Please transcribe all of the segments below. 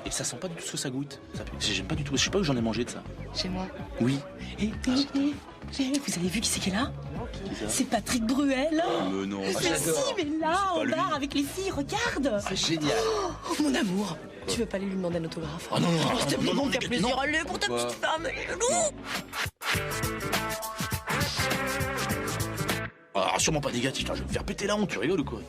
Et ça sent pas du tout ce que ça goûte. J'aime pas du tout. Je sais pas où j'en ai mangé de ça. Chez moi. Oui. Vous avez vu qui c'est qui est là? C'est Patrick Bruel. Mais non. Mais si, mais là, au bar avec les filles, regarde. C'est génial. Oh, mon amour. Tu veux pas aller lui demander un autographe? Oh non, non, s'il te plaît, non, pour me faire plaisir. Allez, pour ta petite femme, allez, loulou. Ah, sûrement pas négatif, je vais me faire péter la honte, tu rigoles ou quoi?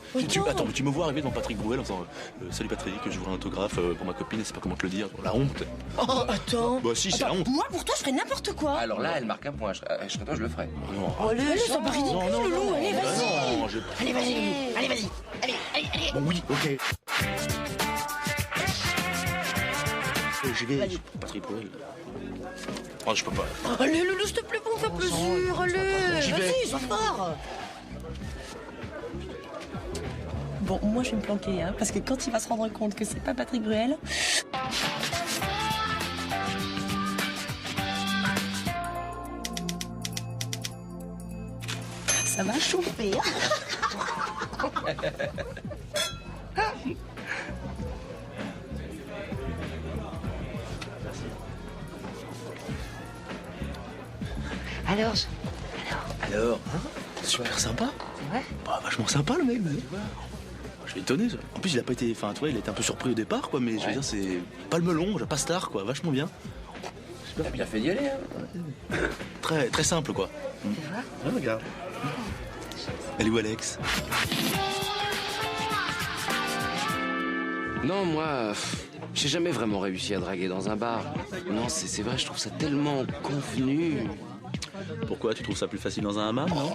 Attends, mais tu me vois arriver devant Patrick Bruel en disant salut Patrick, je voudrais un autographe pour ma copine, et c'est pas comment te le dire, la honte. Oh, attends. Bah si, c'est la honte. Moi, pour toi, je ferais n'importe quoi. Alors là, elle marque un point. Je serais toi, je le ferais. Non, Allez, c'est pas ridicule, loulou. Allez, vas-y. non, Allez, vas-y, loulou. Allez, vas-y. Allez. Bon, oui, ok. J'y vais, Patrick Bruel. Oh, je peux pas. Allez, loulou, s'il te plaît, pour me faire plaisir. Allez, J'y vais. vas-y, sois fort. Bon, moi, je vais me planquer, hein, parce que quand il va se rendre compte que c'est pas Patrick Bruel... Ça va chauffer. Alors, Super sympa. Ouais. Bah, vachement sympa le mec. Je suis étonné. Ça. En plus, il a pas été. Enfin, tu vois, il a été un peu surpris au départ, quoi. Mais je veux dire, c'est pas le melon, pas star, quoi. Vachement bien. T'as bien fait d'y aller, hein. Très, très simple, quoi. Ah, regarde. Elle est où, Alex? Non, moi, j'ai jamais vraiment réussi à draguer dans un bar. Non, c'est vrai, je trouve ça tellement convenu. Pourquoi? Tu trouves ça plus facile dans un hammam, non?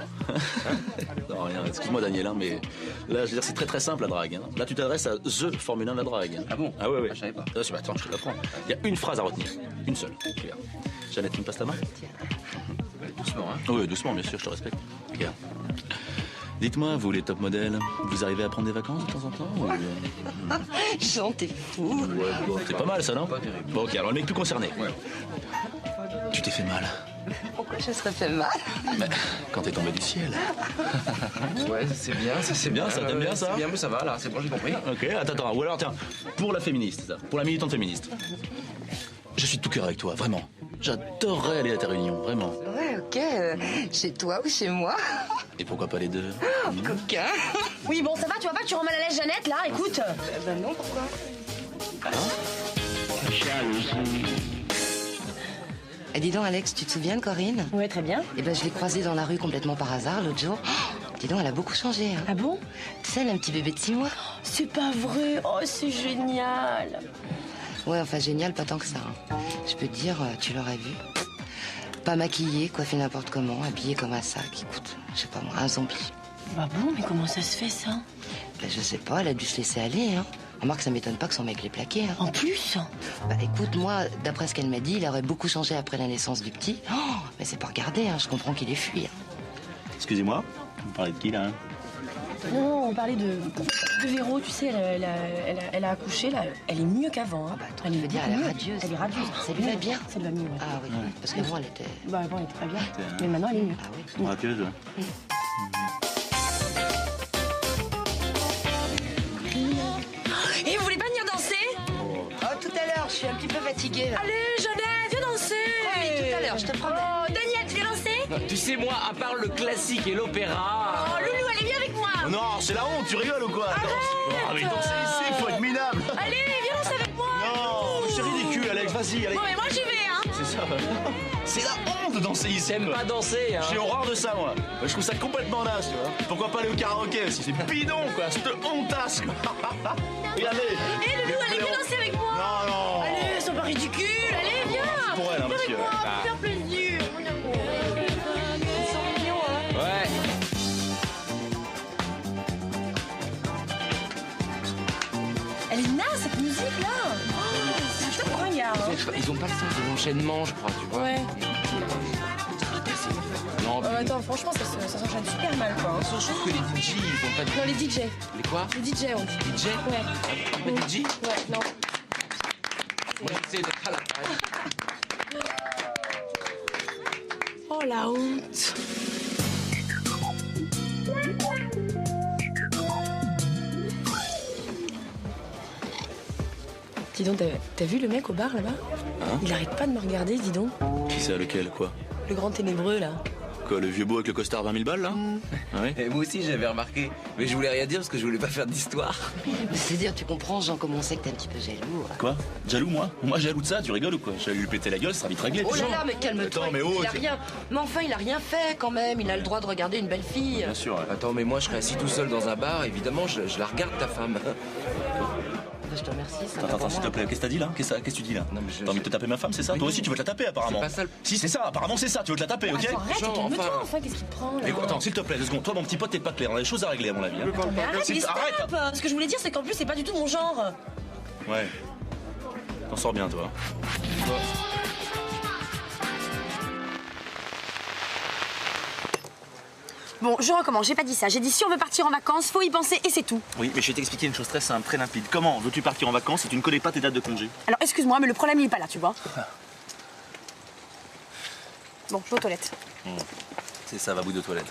Non, rien. Excuse-moi, Daniel, hein, mais là, je veux dire, c'est très très simple la drague. Hein. Là, tu t'adresses à The Formule 1 de la drague. Hein. Ah bon? Ah ouais. Ah, je savais pas. Attends, je te l'apprends. Il y a une phrase à retenir. Une seule. Regarde. Jeannette, tu me passes ta main? Doucement, hein. Oui, doucement, bien sûr, je te respecte. Regarde. Dites-moi, vous les top modèles, vous arrivez à prendre des vacances de temps en temps ou... Jean, t'es fou. Ouais, bon, c'est pas mal ça, non? Pas terrible. Bon, ok, alors le mec plus concerné. Ouais. Tu t'es fait mal. Pourquoi je serais fait mal? Mais quand t'es tombé du ciel. Ouais, c'est bien, c'est bien. Ça, t'aimes bien, ça? C'est bien, mais ça va, là, c'est bon, j'ai compris. Ok, attends. Ou alors, tiens, pour la féministe, ça, pour la militante féministe. Je suis de tout cœur avec toi, vraiment. J'adorerais aller à ta réunion, vraiment. Ouais, ok. Chez toi ou chez moi? Et pourquoi pas les deux? Coquin. Oui, bon, ça va, tu vois pas que tu rends mal à l'aise, Jeannette, là? Écoute. Ben non, pourquoi? Et dis donc, Alex, tu te souviens de Corinne? Ouais, très bien. Eh ben, je l'ai croisée dans la rue complètement par hasard l'autre jour. Dis donc, elle a beaucoup changé. Hein. Ah bon? Tu sais, elle a un petit bébé de 6 mois. C'est pas vrai. Oh, c'est génial. Ouais, enfin, génial, pas tant que ça. Hein. Je peux te dire, tu l'aurais vu. Pas maquillée, coiffée n'importe comment, habillée comme un sac. Écoute, je sais pas moi, un zombie. Bah bon, mais comment ça se fait, ça? Ben, je sais pas, elle a dû se laisser aller. Hein. Remarque, ça m'étonne pas que son mec l'ait plaqué. Hein. En plus? Bah écoute, moi, d'après ce qu'elle m'a dit, il aurait beaucoup changé après la naissance du petit. Oh, mais c'est pas regardé, hein. Je comprends qu'il ait fui. Hein. Excusez-moi, vous parlez de qui là? Non, on parlait de Véro, tu sais, elle a accouché, là. Elle est mieux qu'avant. Hein. Bah, toi, tu veux dire, elle est radieuse. Elle est radieuse. Ça lui va bien? Ça lui va mieux, ouais. Ah oui, parce que moi, elle était... Bah avant, elle était très bien. Mais maintenant, elle est mieux. Ah oui. Radieuse, ouais. Et vous voulez pas venir danser? Oh, tout à l'heure, je suis un petit peu fatiguée. Là. Allez, Jeannette, viens danser. Oui, tout à l'heure, je te promets. Oh, Daniel, tu viens danser? Tu sais, moi, à part le classique et l'opéra... Oh, Loulou, allez, viens avec moi. Oh non, c'est la honte, tu rigoles ou quoi? Arrête. Mais danser ici, faut être minable. Allez, viens danser avec moi. Non, c'est ridicule, Alex, vas-y, allez. Bon, mais moi, j'y vais, hein. C'est ça. C'est la honte de danser ici. T'aimes quoi. pas danser, hein? J'ai horreur de ça, moi. Je trouve ça complètement naze, tu vois. Pourquoi pas aller au karaoké aussi? C'est bidon, quoi. Cette hontasse, quoi. Regardez. Hé, Loulou, allez, viens danser avec moi. Non. Allez, c'est pas ridicule. Allez, viens. C'est pour elle, hein, Viens monsieur. avec moi, pour faire plaisir. Mon amour. Ils sont mignons, hein. Ouais. Elle est naze, cette musique-là. Oh, je te prends un gars. Hein. Ils ont pas le sens de l'enchaînement, je crois, tu vois. Ouais. Non, Attends, franchement, ça s'enchaîne super mal, quoi. je trouve que les DJ, ils ont pas de... Non, les DJ. Les quoi? Les DJ, on dit. DJ? Ouais. Les DJ? Ouais, non. Moi, j'essaie d'être à la page. Oh, la honte. Dis donc, t'as vu le mec au bar là-bas? Hein? Il arrête pas de me regarder, dis donc. Qui c'est, lequel, quoi? Le grand ténébreux là. Quoi, le vieux beau avec le costard 20 000 balles, là? Ah oui? Et moi aussi, j'avais remarqué. Mais je voulais rien dire parce que je voulais pas faire d'histoire. C'est-à-dire, tu comprends, Jean, comme on sait que t'es un petit peu jaloux. Quoi? Jaloux, moi? Moi, jaloux de ça? Tu rigoles ou quoi? J'allais lui péter la gueule, ça sera vite réglé. Oh là là, mais calme-toi. Attends, mais oh, il a rien. Mais enfin, il a rien fait quand même. Il a le droit de regarder une belle fille. Bien sûr. Attends, mais moi, je serais assis tout seul dans un bar. Évidemment, je la regarde, ta femme. Je te remercie. Ça Attends, s'il te plaît, qu'est-ce que t'as dit là? Qu'est-ce que tu dis là? Non, mais T'as envie de te taper ma femme, c'est ça? Oui, Toi aussi, tu veux te la taper apparemment? C'est pas ça le- Si, c'est ça, apparemment c'est ça, tu veux te la taper, ok? Attends, arrête, Jean, calme-toi, enfin. qu'est-ce qu'il te prend là? Écoute, attends, s'il te plaît, 2 secondes. Toi, mon petit pote, t'es pas clair. On a des choses à régler, à mon avis. Hein. Mais arrête, mais Arrête. stop! Ce que je voulais dire, c'est qu'en plus, c'est pas du tout mon genre. Ouais. T'en sors bien, toi. Bon, je recommence, j'ai pas dit ça. J'ai dit si on veut partir en vacances, faut y penser et c'est tout. Oui, mais je vais t'expliquer une chose très simple, très limpide. Comment veux-tu partir en vacances si tu ne connais pas tes dates de congé? Alors excuse-moi, mais le problème il est pas là, tu vois. Bon, je vais aux toilettes. C'est ça, va bout de toilette.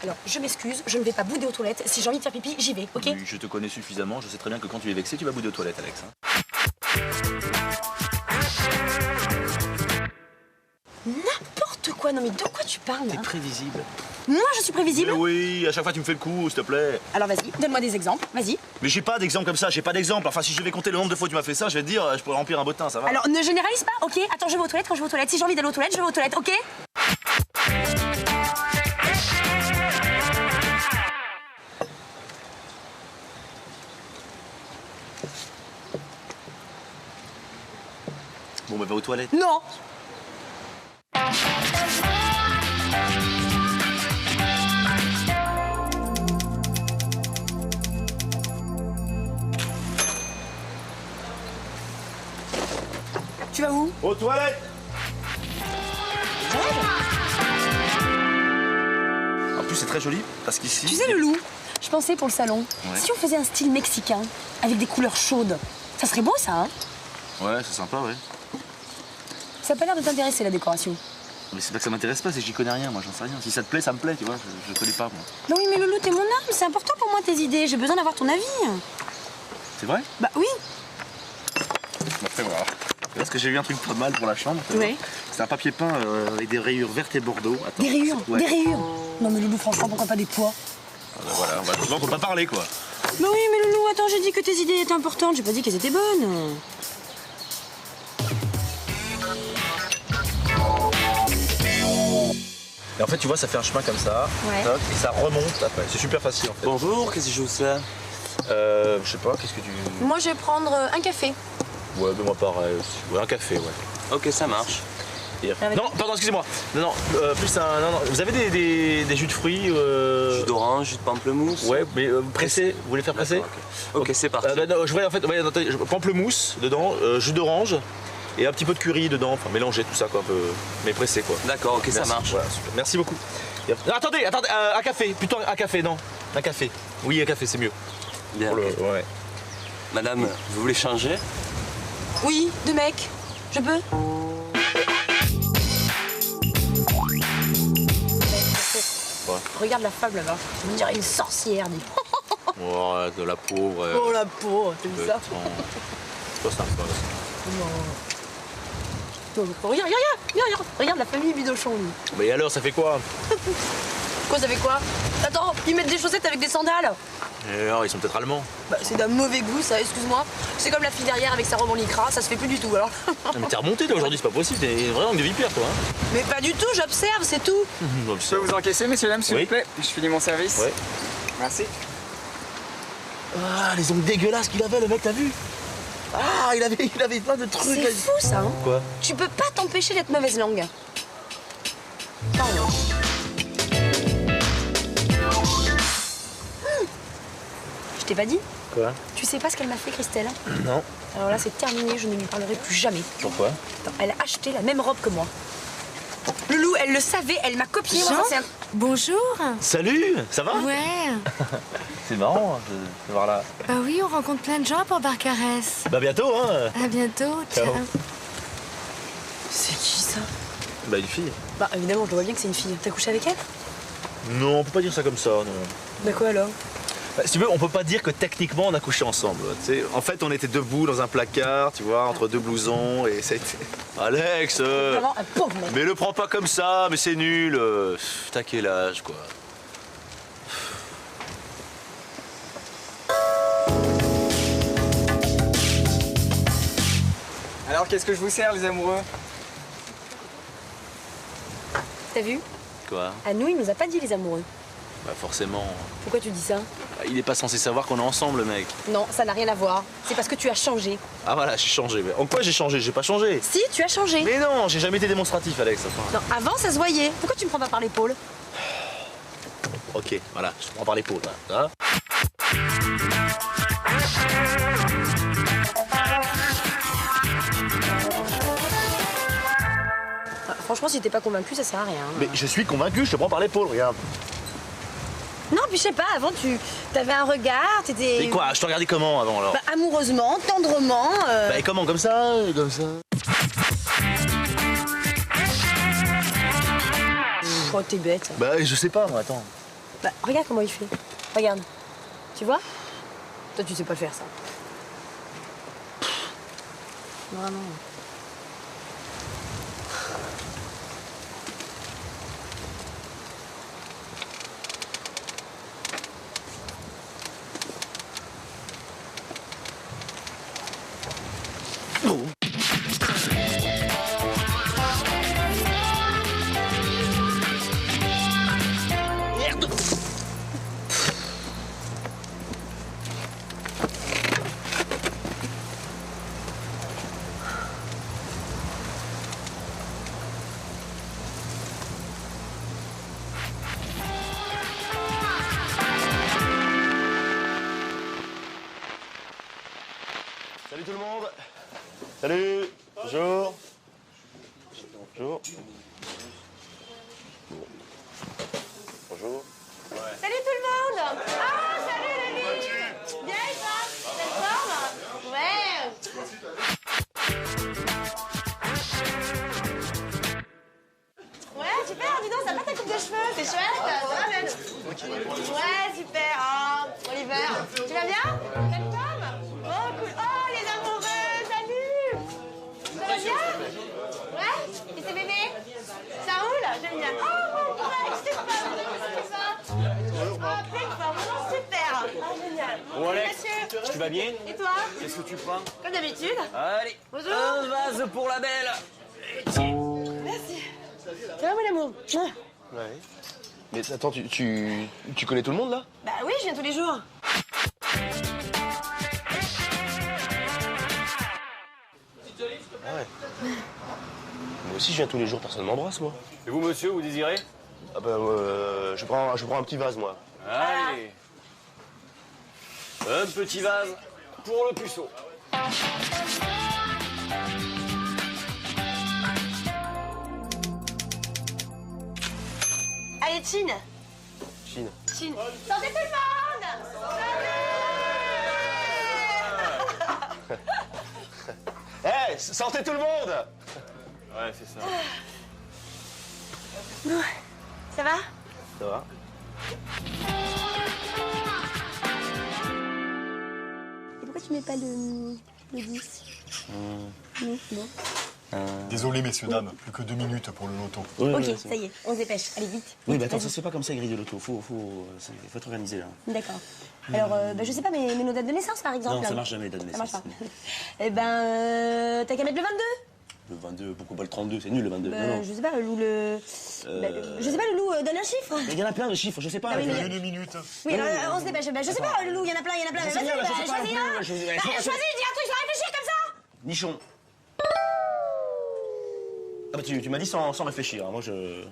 Alors, je m'excuse, je ne vais pas bouder aux toilettes. Si j'ai envie de faire pipi, j'y vais, ok? Oui, je te connais suffisamment, je sais très bien que quand tu es vexé, tu vas bouder aux toilettes, Alex. Hein. N'importe quoi, non mais de quoi tu parles T'es là? prévisible. Moi, je suis prévisible? Mais oui, à chaque fois tu me fais le coup, s'il te plaît. Alors vas-y, donne-moi des exemples, vas-y. Mais j'ai pas d'exemple comme ça, j'ai pas d'exemple. Enfin, si je vais compter le nombre de fois où tu m'as fait ça, je vais te dire, je pourrais remplir un bottin, ça va? Alors, ne généralise pas, ok? Attends, je vais aux toilettes quand je vais aux toilettes. Si j'ai envie d'aller aux toilettes, je vais aux toilettes, ok? Bon, bah va aux toilettes. Non! Tu vas où? Aux toilettes! En plus, c'est très joli, parce qu'ici... Tu sais, le loup, je pensais pour le salon, Ouais. si on faisait un style mexicain, avec des couleurs chaudes, ça serait beau ça, hein? Ouais, c'est sympa, ouais. Ça a pas l'air de t'intéresser la décoration. Mais c'est pas que ça m'intéresse pas, c'est que j'y connais rien, moi, j'en sais rien. Si ça te plaît, ça me plaît, tu vois, je connais pas, moi. Bah oui, mais Loulou, t'es mon âme, c'est important pour moi tes idées, j'ai besoin d'avoir ton avis. C'est vrai? Bah oui. Bon, fais voir. Parce que j'ai vu un truc pas mal pour la chambre. tu vois. Ouais. C'est un papier peint avec des rayures vertes et bordeaux. Attends. Des rayures, Ouais. des rayures. Non mais Loulou, franchement, pourquoi pas des pois? Voilà, on va peut pas parler, quoi. Bah oui, mais Loulou, attends, j'ai dit que tes idées étaient importantes, j'ai pas dit qu'elles étaient bonnes. Et en fait, tu vois, ça fait un chemin comme ça. Ouais. Toc, et ça remonte après. C'est super facile, en fait. Bonjour, qu'est-ce que je vous fais? Je sais pas, qu'est-ce que tu... Moi, je vais prendre un café. Ouais, mais moi pareil aussi. Ouais, un café, ouais. Ok, ça marche. Avec- Non, pardon, excusez-moi. Non, plus un... Non, vous avez des jus de fruits Jus d'orange, jus de pamplemousse. Ouais, mais pressé. Vous voulez faire presser? Ok, c'est parti. Non, je voulais en fait... Ouais, attendez, pamplemousse dedans, jus d'orange et un petit peu de curry dedans. Enfin, mélanger tout ça, quoi, un peu... Mais pressé, quoi. D'accord, ok, ça Merci. march. Voilà, super. Merci beaucoup. Non, attendez, un café, plutôt un café, non. Un café. Oui, un café, c'est mieux. Bien. Pour le- ouais. Madame, vous voulez changer? Oui, deux mecs. Je peux? Ouais. Regarde la femme là-bas. On dirait une sorcière, dis. Ouais, de la pauvre. Oh la pauvre, t'as vu ça? C'est pas sympa. Regarde, regarde la famille Bidochon, lui. Mais alors, ça fait quoi? Quoi, ça fait quoi? Attends, ils mettent des chaussettes avec des sandales. Et alors, ils sont peut-être allemands. Bah, c'est d'un mauvais goût, ça, excuse-moi. C'est comme la fille derrière avec sa robe en lycra, ça se fait plus du tout, alors. Ah, mais t'es remonté toi aujourd'hui, c'est pas possible, t'es vraiment une vipère toi. Hein. Mais pas du tout, j'observe, c'est tout. Je peux vous encaisser, messieurs, dames, s'il Oui. vous plaît? Je finis mon service. Ouais. Merci. Ah, les ongles dégueulasses qu'il avait, le mec, t'as vu? Ah, il avait plein de trucs. C'est fou, ça, hein. Quoi? Tu peux pas t'empêcher d'être mauvaise langue. Pardon. Je t'ai pas dit? Quoi? Tu sais pas ce qu'elle m'a fait, Christelle? Non. Alors là, c'est terminé, je ne lui parlerai plus jamais. Pourquoi? Attends, elle a acheté la même robe que moi. Loulou, elle le savait, elle m'a copié. Jean, Moi, ça, c'est bonjour. Salut, ça va? Ouais. C'est marrant de voir là. Bah oui, on rencontre plein de gens pour Barcarès. Bah bientôt, hein. À bientôt. Ciao. Ciao. C'est qui ça? Bah une fille. Bah évidemment, je vois bien que c'est une fille. T'as couché avec elle? Non, on peut pas dire ça comme ça, non. Bah quoi alors? Bah, si tu veux, on peut pas dire que techniquement on a couché ensemble. Tu sais, en fait, on était debout dans un placard, tu vois, entre deux blousons, et ça a été... Alex, Vraiment un pauvre mec. mais le prends pas comme ça, mais c'est nul. T'as quel âge, quoi? Alors, qu'est-ce que je vous sers, les amoureux? T'as vu? Quoi? À nous, il nous a pas dit les amoureux. Bah forcément. Pourquoi tu dis ça? Bah, il est pas censé savoir qu'on est ensemble, le mec. Non, ça n'a rien à voir. C'est parce que tu as changé. Ah voilà, j'ai changé. Mais en quoi j'ai changé? J'ai pas changé. Si, tu as changé. Mais non, j'ai jamais été démonstratif, Alex. Enfin... Non, avant, ça se voyait. Pourquoi tu me prends pas par l'épaule? Ok, voilà, je te prends par l'épaule, là. Franchement, si t'es pas convaincu, ça sert à rien. Mais je suis convaincu, je te prends par l'épaule, regarde. Non, puis je sais pas, avant, t'avais un regard, t'étais... Et quoi? Je te regardais comment avant, alors? Bah, amoureusement, tendrement... Bah, et comment? Comme ça? Comme ça? Oh, t'es bête. Bah, je sais pas, moi, attends. Bah, regarde comment il fait. Regarde. Tu vois? Toi, tu sais pas faire ça. Vraiment. Salut tout le monde. Salut. Bonjour. Bonjour. Bonjour. Salut tout le monde! Ah, salut Rémi! Bien et toi? Belle forme? Ouais! Ouais, super, dis donc, ça va ta coupe de cheveux? C'est chouette? Ça va, Ben? Ouais, super! Oh, Oliver, tu vas bien? Belle forme? Oh, cool! Oh, les amoureux, salut! Ça va bien? Ouais? Et c'est bébé? Ça roule? Génial! Oh, mon Greg, super! Ah, pleine forme, non, super! Ah, génial! Bon, Alex, Mathieu. tu vas bien? Et toi? Qu'est-ce que tu prends? Comme d'habitude. Allez, Bonjour. un vase pour la belle. Merci. Ça va, mon amour? Ouais. Mais attends, tu connais tout le monde, là? Bah oui, je viens tous les jours. Ah ouais. Moi aussi, je viens tous les jours, personne m'embrasse, moi. Et vous, monsieur, vous désirez? Ah bah, je prends un petit vase, moi. Allez. Un petit vase pour le puceau. Allez, Chine. Chine. Chine. Sortez tout le monde! Eh, sortez tout le monde! Ouais, c'est ça. Ça va? Ça va? Et pourquoi tu mets pas le 10? Non, non. Désolé, messieurs, dames, plus que 2 minutes pour le loto. Ok, ça y est, on se dépêche. Allez, vite. Oui, mais attends, ça se fait pas comme ça, grille de l'auto. Faut être organisé, là. D'accord. Alors, bah, je sais pas, mais nos dates de naissance, par exemple. Non, ça marche jamais, les dates de Ça marche naissance. pas. Eh ben, t'as qu'à mettre le 22. Le 22, pourquoi pas le 32? C'est nul, le 22. Bah, non, non. je sais pas, Loulou, le... Bah, je sais pas, Loulou, donne un chiffre. Mais il y en a plein de chiffres, je sais pas. Ah oui, mais- 1 minute. Oui, alors, on se dépêche. Bah, je sais pas, Loulou, il y en a plein, il y en a plein. Je sais Vas-y, bien, là, bah, je sais pas choisis non plus, un. je sais- Bah, choisis, dis un truc sans réfléchir comme ça. Nichon. Ah bah tu m'as dit sans réfléchir, hein. Moi je...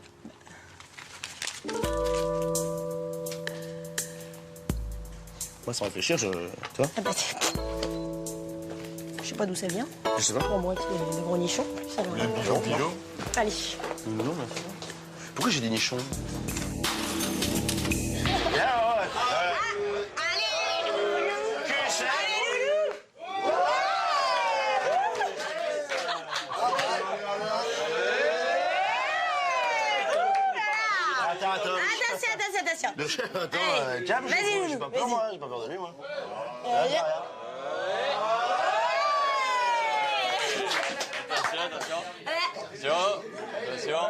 Moi sans réfléchir, tu vois? Ah bah, je sais pas d'où ça vient. Je sais pas. Bon, moi, tu es le gros nichon. en plus, alors, Pilot. Allez. Non, Pourquoi j'ai des nichons? Attention. Attends, calme, vas-y, j'ai pas peur, vas-y. moi. J'ai pas peur de lui, moi. Attention, attention. Attention, attention.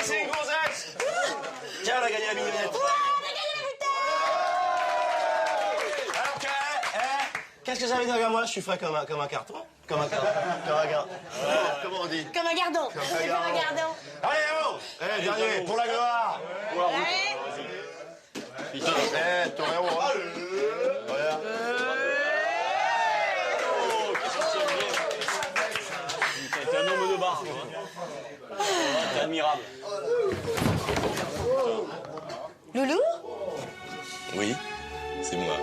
C'est une grossesse. Tiens, on a gagné la mignonnette. Alors que, qu'est-ce que ça veut dire vers moi? Je suis frais comme un carton. Comme un carton. Comment on dit? Comme un gardon. Comme un gardon. Allez, oh! Dernier, pour la gloire. Putain, torero, hein. Voilà. T'es un homme de bar, toi. T'es admirable. Loulou? Oui, c'est moi.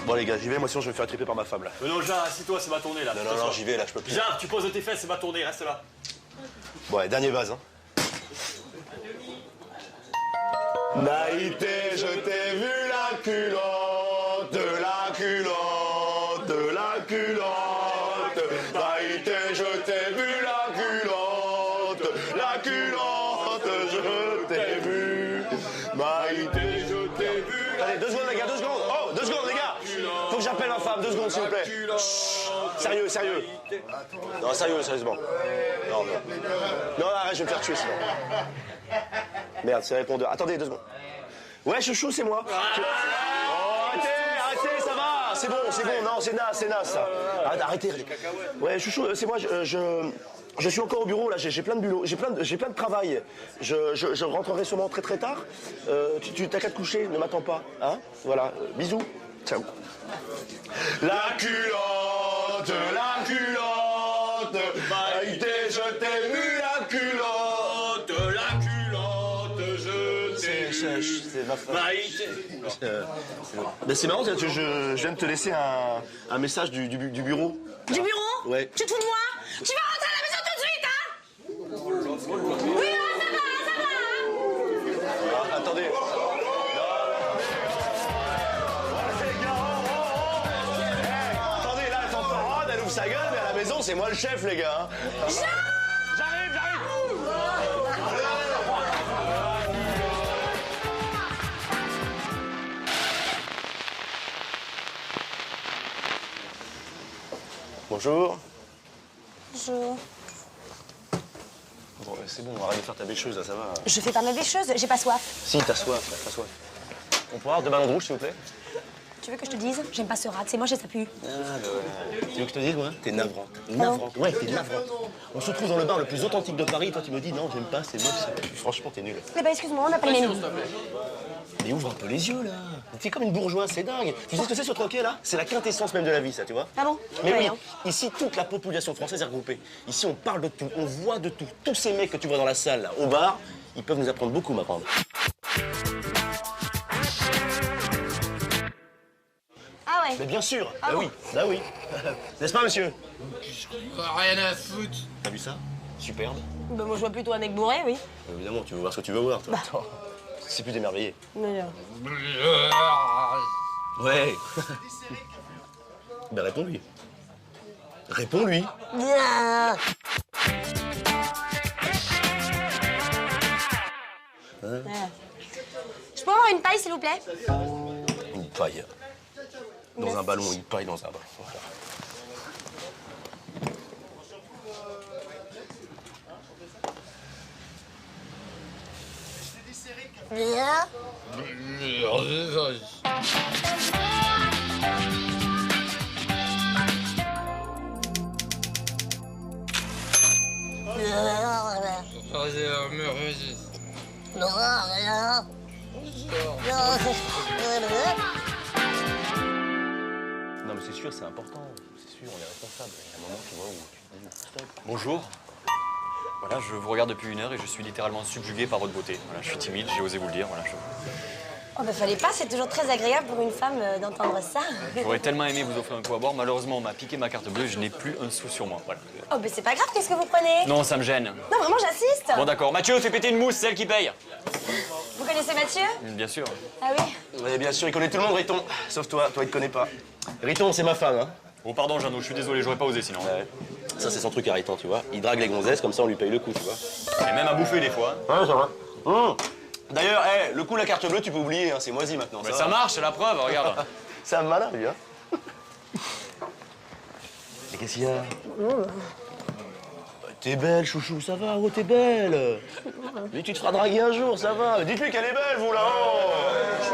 Bon les gars, j'y vais, moi sinon je vais me faire attraper par ma femme là. Non, Jean, assis-toi, c'est ma tournée là. Non, j'y vais là, je peux plus. Jean, tu poses tes fesses, c'est ma tournée, reste là. Bon, allez, dernier vase, hein. Naïté, je t'ai vu la culotte, la culotte, la culotte. Naïté, je t'ai vu la culotte, la culotte, je t'ai vu. Naïté, je t'ai vu. Allez, 2 secondes les gars, 2 secondes. Oh, 2 secondes les gars. Faut que j'appelle ma femme, 2 secondes s'il vous plaît. Chut. Sérieux, sérieux. Non, sérieux, sérieusement. Non, arrête, je vais me faire tuer sinon. Merde, c'est répondeur. Attendez 2 secondes. Ouais, chouchou, c'est moi. Oh, arrêtez, ça va. C'est bon. Non, c'est naze, ça. Arrêtez. Ouais, chouchou, c'est moi. Je suis encore au bureau, là. J'ai plein de boulot. J'ai plein de travail. Je rentrerai sûrement très très tard. Tu t'as qu'à te coucher, ne m'attends pas. Hein? Voilà. Bisous. Ciao. La culotte, la culotte. Maïté, je t'ai vu la culotte, la culotte, je t'ai vu. C'est ma femme. Maïté. C'est marrant, je viens de te laisser un message du bureau. Du bureau? Ouais. Tu te fous de moi? Tu vas rentrer à la maison tout de suite, hein? Oui, ça va. Attendez. Attendez, là, elle s'en parade, elle ouvre sa gueule, mais à la maison, c'est moi le chef, les gars. J'arrive. Bonjour. Bonjour. Bon, c'est bon, arrête de faire ta bêcheuse, là, ça va. Je fais pas ma bêcheuse, j'ai pas soif. Si, t'as soif, t'as soif. On pourra avoir 2 ballons de rouge, s'il vous plaît? Tu veux que je te dise? J'aime pas ce rat, c'est moi, j'ai ça pue. Ah, bah ouais. Tu veux que je te dise, moi? T'es navrante. Navrante. Ouais, t'es navrante. On se retrouve dans le bar le plus authentique de Paris, et toi, tu me dis, non, j'aime pas, c'est moche, ça pue. Franchement, t'es nul. Eh ben, excuse-moi, on n'a pas les mêmes. Mais ouvre un peu les yeux, là. T'es comme une bourgeoise, c'est dingue. Tu sais ce que c'est, ce troquet, là? C'est la quintessence même de la vie, ça, tu vois? Ah bon? Mais oui, Hein. ici, toute la population française est regroupée. Ici, on parle de tout, on voit de tout. Tous ces mecs que tu vois dans la salle, là, au bar, ils peuvent nous apprendre beaucoup, m'apprendre. Ah ouais? Mais bien sûr, Ah bon? bah oui. N'est-ce pas, monsieur? Rien à foutre. T'as vu ça? Superbe. Bah, moi, je vois plutôt un mec bourré, oui. Évidemment, tu veux voir ce que tu veux voir, toi. Bah. C'est plus d'émerveillé. Mais, Ouais. Ben réponds-lui. Réponds-lui. Bien. Je peux avoir une paille, s'il vous plaît? Une paille. Dans un ballon, une paille dans un ballon. Voilà. Bien. Non mais c'est sûr, c'est important. C'est sûr, on est responsable. Il y a un moment, tu vois, où tu dis stop. Bonjour. Voilà, je vous regarde depuis 1 heure et je suis littéralement subjugué par votre beauté. Voilà, je suis timide, j'ai osé vous le dire. Voilà, Oh bah fallait pas, c'est toujours très agréable pour une femme d'entendre ça. J'aurais tellement aimé vous offrir un coup à boire. Malheureusement, on m'a piqué ma carte bleue, je n'ai plus un sou sur moi. Voilà. Oh bah c'est pas grave, qu'est-ce que vous prenez? Non, ça me gêne. Non, vraiment, j'insiste. Bon d'accord, Mathieu, fais péter une mousse, c'est elle qui paye. Vous connaissez c'est Mathieu? Bien sûr. Ah oui? Oui, bien sûr, il connaît tout le monde, Riton. Sauf toi, il te connaît pas. Riton, c'est ma femme, hein. Oh, pardon, Jeannot, je suis désolé, j'aurais pas osé sinon. Ouais. Ça, c'est son truc à Riton, tu vois. Il drague les gonzesses, comme ça, on lui paye le coup, tu vois. Et même à bouffer des fois. Ouais, ça va. D'ailleurs, le coup, la carte bleue, tu peux oublier, hein, c'est moisi maintenant. Mais ça marche, c'est la preuve, regarde. C'est un malin, lui, hein. Et qu'est-ce qu'il y a? T'es belle, chouchou, ça va, oh, t'es belle. Mais tu te feras draguer un jour, ça va. Dites-lui qu'elle est belle, vous, là, oh.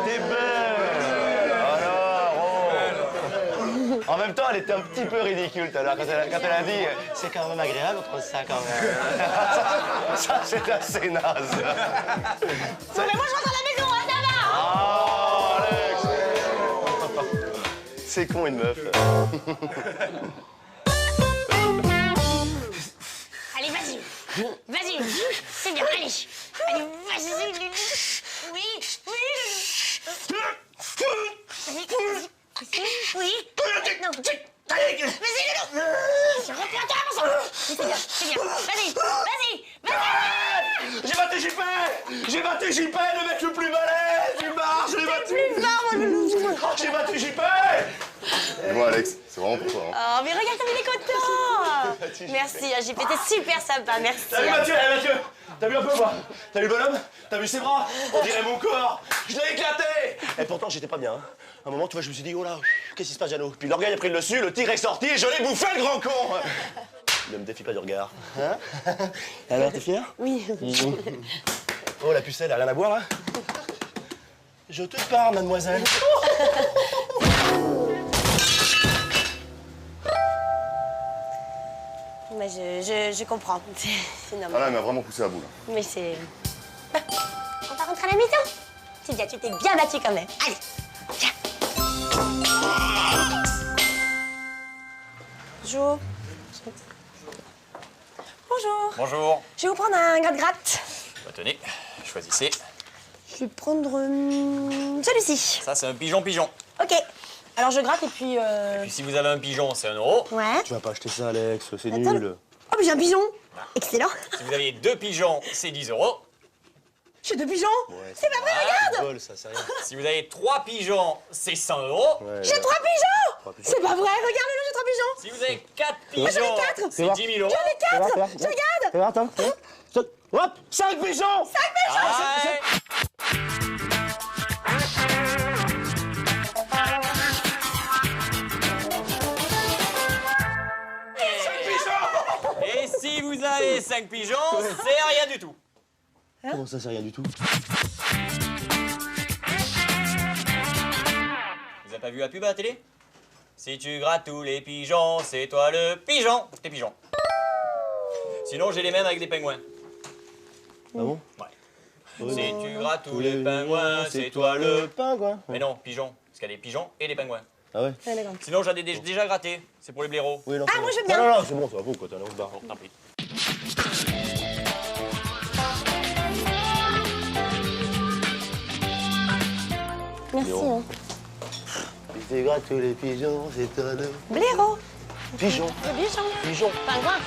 T'es belle. Alors, oh. En même temps, elle était un petit peu ridicule tout à l'heure, quand elle a dit « C'est quand même agréable entre ça, quand même. » Ça, c'est assez naze. Bon, mais moi, je rentre à la maison, hein, ça va? Oh, Alex. C'est con, une meuf. Allez, vas-y. Vas-y. C'est bien, allez. Allez, vas-y. Oui, oui. Vas-y. Oui. Non. Vas-y, Lolo. Reprends-toi, mon sang. C'est bien, c'est bien. Vas-y, vas-y, vas-y. J'ai battu JP. J'ai battu JP, le mec le plus balèze du bar. Je l'ai battu. Plus fort, mon loulou. J'ai battu JP. Et moi, Alex, c'est vraiment pour toi. Hein. Oh, mais regarde comme il est content. Merci, JP, t'es super sympa, merci. Salut Mathieu, Mathieu. T'as vu un peu, moi? T'as vu le bonhomme? T'as vu ses bras? On dirait mon corps. Je l'ai éclaté. Et pourtant, j'étais pas bien. Hein. À un moment, tu vois, je me suis dit, oh là, qu'est-ce qui se passe, Jeannot? Puis l'orgueil a pris le dessus, le tigre est sorti et je l'ai bouffé, le grand con. Ne me défie pas du regard. Hein? Alors, t'es fier? Oui. Oh, la pucelle, elle a rien à boire, là? Je te parle, mademoiselle. Mais je comprends. C'est normal. Ah là, elle m'a vraiment poussé à bout, là. Mais c'est... On va rentrer à la maison. Tu t'es bien battu quand même. Allez, viens. Bonjour. Bonjour. Bonjour. Je vais vous prendre un gratte-gratte. Bah, tenez, choisissez. Je vais prendre celui-ci. Ça, c'est un pigeon-pigeon. Ok. Alors je gratte et puis... Et puis si vous avez un pigeon, c'est 1 €. Ouais. Tu vas pas acheter ça, Alex, c'est Attends. nul. Oh, mais j'ai un pigeon. Excellent. Si vous aviez 2 pigeons, c'est 10 €. J'ai 2 pigeons. Ouais, c'est pas vrai, regarde. Bol, ça, c'est rien. Si vous avez 3 pigeons, c'est 100 €. Ouais, J'ai 3 pigeons. C'est pas vrai, regarde-le, j'ai 3 pigeons. Si vous avez 4 Moi, j'en ai pigeons, 4. c'est 10 000 €. J'en ai 4. Je regarde. Fais voir, attends. Hop, 5 pigeons. 5 pigeons. Ouais. Et si vous avez 5 pigeons, c'est rien du tout. Comment ça, c'est rien du tout? Vous avez pas vu la pub à la télé? Si tu grattes tous les pigeons, c'est toi le pigeon. T'es pigeon. Sinon, j'ai les mêmes avec des pingouins. Ah bon? Ouais. Si tu grattes tous les pingouins, c'est toi le... pingouin. Mais non, pigeon. Parce qu'il y a des pigeons et des pingouins. Ah ouais? Ouais, d'accord. Sinon, j'en ai déjà gratté. C'est pour les blaireaux. Oui, non, Ah, c'est moi, bon. je veux bien. Non, non, c'est bon, ça va, vous, quoi, t'as un autre bar. Bon, tant pis. Merci. Hein. Si tu grattes tous les pigeons, c'est toi le... Blaireau. Pigeon. Le pigeon. Pigeon. Pingouin.